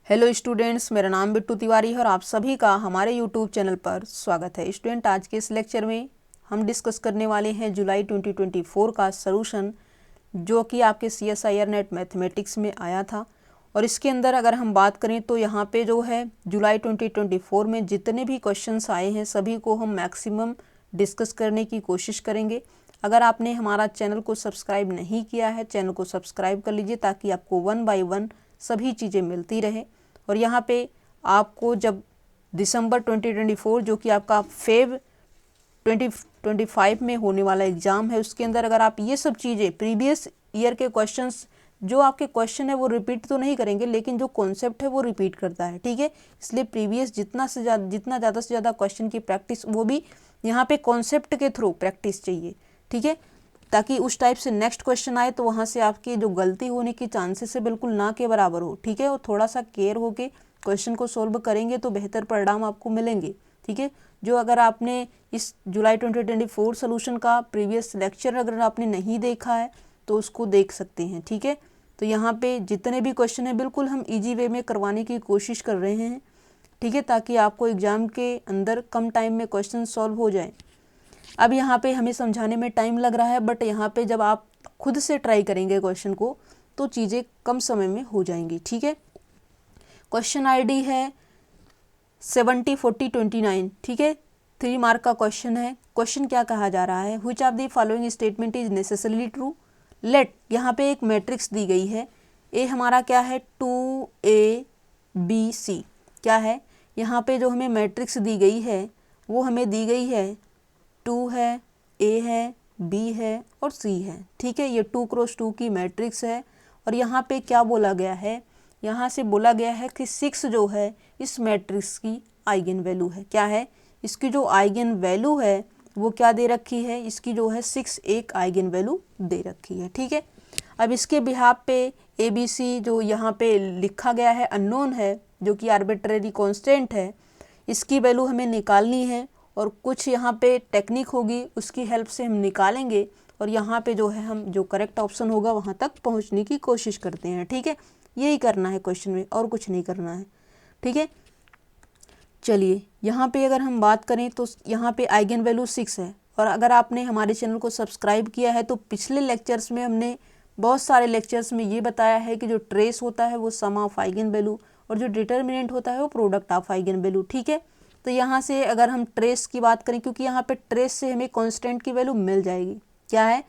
Hello students, मेरा नाम बिट्टू तिवारी है और आप सभी का हमारे यूट्यूब चैनल पर स्वागत है। स्टूडेंट, आज के इस लेक्चर में हम डिस्कस करने वाले हैं जुलाई 2024 का सॉल्यूशन जो कि आपके CSIR नेट मैथमेटिक्स में आया था। और इसके अंदर अगर हम बात करें तो यहाँ पे जो है जुलाई 2024 में जितने भी क्वेश्चंस आए हैं सभी को हम मैक्सिमम डिस्कस करने की कोशिश करेंगे। अगर आपने हमारा चैनल को सब्सक्राइब नहीं किया है, चैनल को सब्सक्राइब कर लीजिए ताकि आपको 1 बाय 1 सभी चीज़ें मिलती रहे। और यहाँ पे आपको जब दिसंबर 2024 जो कि आपका फेब 2025 में होने वाला एग्ज़ाम है, उसके अंदर अगर आप ये सब चीज़ें प्रीवियस ईयर के क्वेश्चंस जो आपके क्वेश्चन है वो रिपीट तो नहीं करेंगे, लेकिन जो कॉन्सेप्ट है वो रिपीट करता है, ठीक है। इसलिए प्रीवियस जितना ज़्यादा से ज़्यादा क्वेश्चन की प्रैक्टिस, वो भी यहाँ पे कॉन्सेप्ट के थ्रू प्रैक्टिस चाहिए, ठीक है, ताकि उस टाइप से नेक्स्ट क्वेश्चन आए तो वहाँ से आपकी जो गलती होने की चांसेस है बिल्कुल ना के बराबर हो, ठीक है। और थोड़ा सा केयर होके क्वेश्चन को सॉल्व करेंगे तो बेहतर परिणाम आपको मिलेंगे, ठीक है। जो अगर आपने इस जुलाई 2024 सोल्यूशन का प्रीवियस लेक्चर अगर आपने नहीं देखा है तो उसको देख सकते हैं, ठीक है। तो यहाँ पे जितने भी क्वेश्चन हैं बिल्कुल हम ईजी वे में करवाने की कोशिश कर रहे हैं, ठीक है, ताकि आपको एग्ज़ाम के अंदर कम टाइम में क्वेश्चन सॉल्व हो जाए। अब यहाँ पे हमें समझाने में टाइम लग रहा है, बट यहाँ पे जब आप खुद से ट्राई करेंगे क्वेश्चन को तो चीज़ें कम समय में हो जाएंगी, ठीक है। क्वेश्चन आईडी है 70 40 29, ठीक है, 3 मार्क का क्वेश्चन है। क्वेश्चन क्या कहा जा रहा है, which of the following statement is necessarily true. Let, यहाँ पे एक मैट्रिक्स दी गई है, ए हमारा क्या है 2ABC, क्या है यहाँ पे जो हमें मैट्रिक्स दी गई है वो हमें दी गई है 2 है, A है, B है और C है, ठीक है। ये 2x2 की मैट्रिक्स है। और यहाँ पे क्या बोला गया है, यहाँ से बोला गया है कि 6 जो है इस मैट्रिक्स की आइगन वैल्यू है। क्या है, इसकी जो आइगन वैल्यू है वो क्या दे रखी है, इसकी जो है 6 एक आइगन वैल्यू दे रखी है, ठीक है। अब इसके बिहाफ पे ABC जो यहाँ पे लिखा गया है अननोन है, जो कि आर्बिट्रेरी कांस्टेंट है, इसकी वैल्यू हमें निकालनी है और कुछ यहाँ पे टेक्निक होगी उसकी हेल्प से हम निकालेंगे और यहाँ पे जो है हम जो करेक्ट ऑप्शन होगा वहाँ तक पहुँचने की कोशिश करते हैं, ठीक है। यही करना है क्वेश्चन में और कुछ नहीं करना है, ठीक है। चलिए यहाँ पे अगर हम बात करें तो यहाँ पे आइगन वैल्यू 6 है। और अगर आपने हमारे चैनल को सब्सक्राइब किया है तो पिछले लेक्चर्स में हमने बहुत सारे लेक्चर्स में ये बताया है कि जो ट्रेस होता है वो सम ऑफ आइगन वैल्यू और जो डिटर्मिनेंट होता है वो प्रोडक्ट ऑफ आइगन वैल्यू, ठीक है। तो यहाँ से अगर हम ट्रेस की बात करें, क्योंकि यहाँ पे ट्रेस से हमें कांस्टेंट की वैल्यू मिल जाएगी, क्या है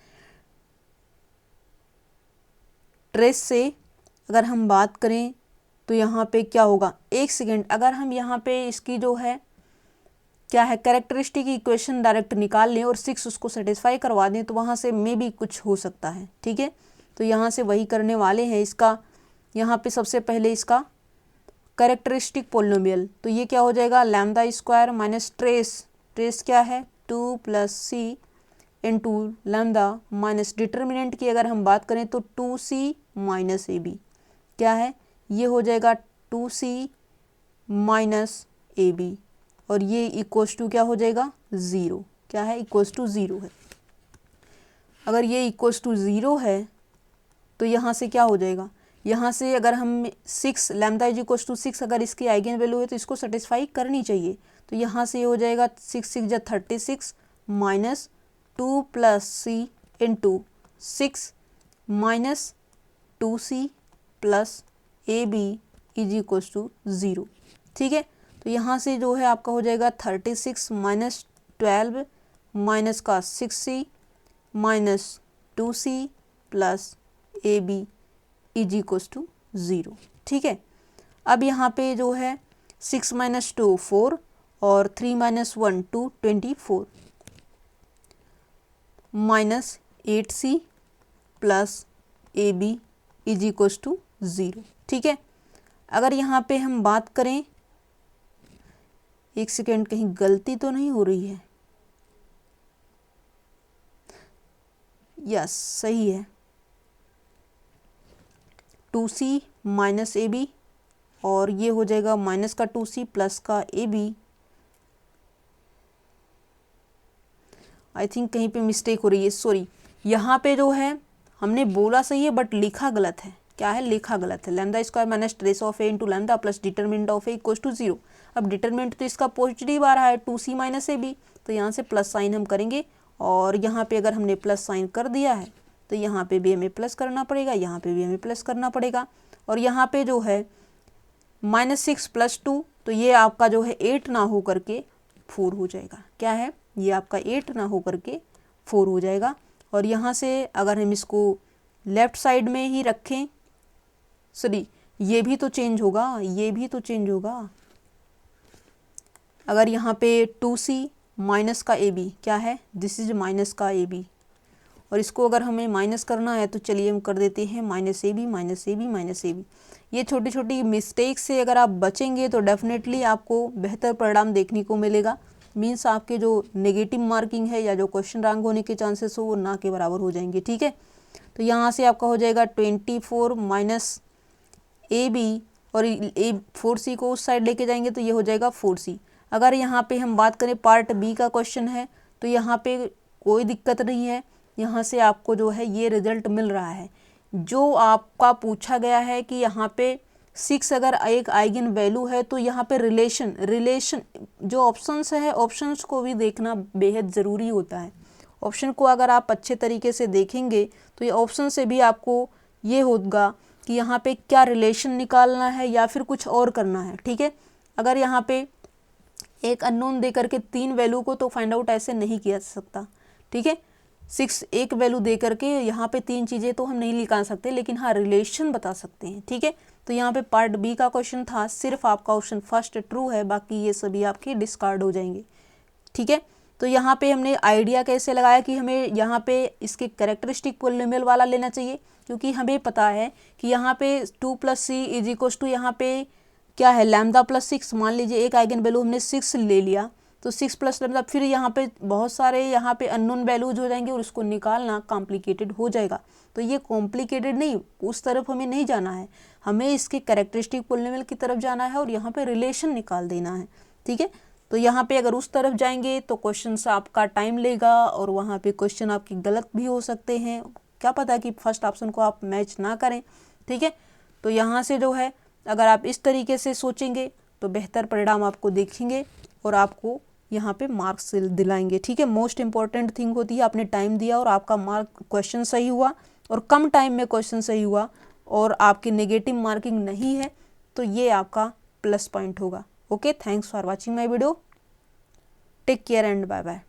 ट्रेस से अगर हम बात करें तो यहाँ पे क्या होगा, एक सेकेंड, अगर हम यहाँ पे इसकी जो है क्या है कैरेक्टरिस्टिक इक्वेशन डायरेक्ट निकाल लें और 6 उसको सेटिस्फाई करवा दें तो वहाँ से मे भी कुछ हो सकता है, ठीक है। तो यहाँ से वही करने वाले हैं। इसका यहाँ पे सबसे पहले इसका कैरेक्टरिस्टिक पोलिनोमियल, तो ये क्या हो जाएगा lambda square minus trace, trace क्या है 2 + C into lambda minus determinant की अगर हम बात करें तो 2C - AB, क्या है ये हो जाएगा 2C - AB और ये इक्वल्स टू क्या हो जाएगा 0, क्या है इक्वल्स टू 0 है। अगर ये इक्वल्स टू 0 है तो यहाँ से क्या हो जाएगा, यहाँ से अगर हम 6 लैम्डा इज इक्वल्स टू 6 अगर इसकी आइगन वैल्यू है तो इसको सेटिस्फाई करनी चाहिए। तो यहाँ से ये हो जाएगा 6 6 × 36 minus 2 + C into 6 minus 2C + AB is equals to 0, ठीक है। तो यहाँ से जो है आपका हो जाएगा 36 माइनस 12 माइनस का 6C minus 2C + AB is equals to 0, ठीक है। अब यहाँ पे जो है 6 - 2 4 और 3 - 1 2 24 minus 8C + AB is equals to 0, ठीक है। अगर यहाँ पे हम बात करें, एक सेकेंड कहीं गलती तो नहीं हो रही है, यस सही है 2C - AB और ये हो जाएगा माइनस का 2C प्लस का AB। आई थिंक कहीं पे मिस्टेक हो रही है, सॉरी। यहाँ पे जो है हमने बोला सही है बट लिखा गलत है, क्या है, लिखा गलत है। Lambda square minus trace of A into lambda plus determinant of A equal to 0। अब डिटरमिनेंट तो इसका पॉजिटिव आ रहा है 2c माइनस ए बी, तो यहाँ से प्लस साइन हम करेंगे और यहाँ पे अगर हमने प्लस साइन कर दिया है तो यहाँ पे भी हमें प्लस करना पड़ेगा, यहाँ पे भी हमें प्लस करना पड़ेगा। और यहाँ पे जो है -6 + 2, तो ये आपका जो है 8 ना हो करके 4 हो जाएगा। क्या है, ये आपका 8 ना हो करके 4 हो जाएगा। और यहाँ से अगर हम इसको लेफ्ट साइड में ही रखें, सॉरी ये भी तो चेंज होगा, ये भी तो चेंज होगा। अगर यहाँ पे 2c माइनस का ab क्या है, दिस इज माइनस का ab, और इसको अगर हमें माइनस करना है तो चलिए हम कर देते हैं -ab minus ab minus ab। ये छोटी छोटी मिस्टेक से अगर आप बचेंगे तो डेफिनेटली आपको बेहतर परिणाम देखने को मिलेगा। मीन्स आपके जो नेगेटिव मार्किंग है या जो क्वेश्चन रैंक होने के चांसेस हो वो ना के बराबर हो जाएंगे। ठीक है, तो यहाँ से आपका हो जाएगा 24 माइनस ab और 4c को उस साइड लेके जाएंगे तो ये हो जाएगा 4c। अगर यहाँ पे हम बात करें पार्ट बी का क्वेश्चन है तो यहाँ पे कोई दिक्कत नहीं है, यहाँ से आपको जो है ये रिजल्ट मिल रहा है। जो आपका पूछा गया है कि यहाँ पे 6 अगर एक आइगन वैल्यू है तो यहाँ पे रिलेशन जो ऑप्शंस है, ऑप्शंस को भी देखना बेहद ज़रूरी होता है। ऑप्शन को अगर आप अच्छे तरीके से देखेंगे तो ये ऑप्शन से भी आपको ये होगा कि यहाँ पे क्या रिलेशन निकालना है या फिर कुछ और करना है। ठीक है, अगर यहाँ पे एक अननोन दे करके 3 वैल्यू को तो फाइंड आउट ऐसे नहीं किया जा सकता। ठीक है, 6 एक वैल्यू दे करके यहाँ पे 3 चीज़ें तो हम नहीं निकाल सकते, लेकिन हाँ रिलेशन बता सकते हैं। ठीक है, तो यहाँ पे पार्ट बी का क्वेश्चन था, सिर्फ आपका ऑप्शन फर्स्ट ट्रू है, बाकी ये सभी आपके डिस्कार्ड हो जाएंगे। ठीक है, तो यहाँ पे हमने आइडिया कैसे लगाया कि हमें यहाँ पे इसके कैरेक्टरिस्टिक पॉलिनोमियल वाला लेना चाहिए, क्योंकि हमें पता है कि यहाँ पे 2 + c = यहाँ पे क्या है, लैम्डा + 6। मान लीजिए एक आइगन वैल्यू हमने 6 ले लिया तो 6 + लैम्डा, फिर यहाँ पे बहुत सारे यहाँ पे अननोन वैल्यूज हो जाएंगे और उसको निकालना कॉम्प्लिकेटेड हो जाएगा। तो ये कॉम्प्लिकेटेड नहीं, उस तरफ हमें नहीं जाना है, हमें इसके कैरेक्टरिस्टिक पॉलिनोमियल की तरफ जाना है और यहाँ पे रिलेशन निकाल देना है। ठीक है, तो यहाँ पे अगर उस तरफ जाएंगे तो क्वेश्चन आपका टाइम लेगा और वहाँ पे क्वेश्चन आपके गलत भी हो सकते हैं, क्या पता कि फर्स्ट ऑप्शन को आप मैच ना करें। ठीक है, तो यहाँ से जो है अगर आप इस तरीके से सोचेंगे तो बेहतर परिणाम आपको देखेंगे और आपको यहाँ पे मार्क्स दिलाएंगे। ठीक है, मोस्ट इंपॉर्टेंट थिंग होती है आपने टाइम दिया और आपका मार्क क्वेश्चन सही हुआ और कम टाइम में क्वेश्चन सही हुआ और आपकी नेगेटिव मार्किंग नहीं है, तो ये आपका प्लस पॉइंट होगा। Okay, thanks for watching my video, take care and bye bye.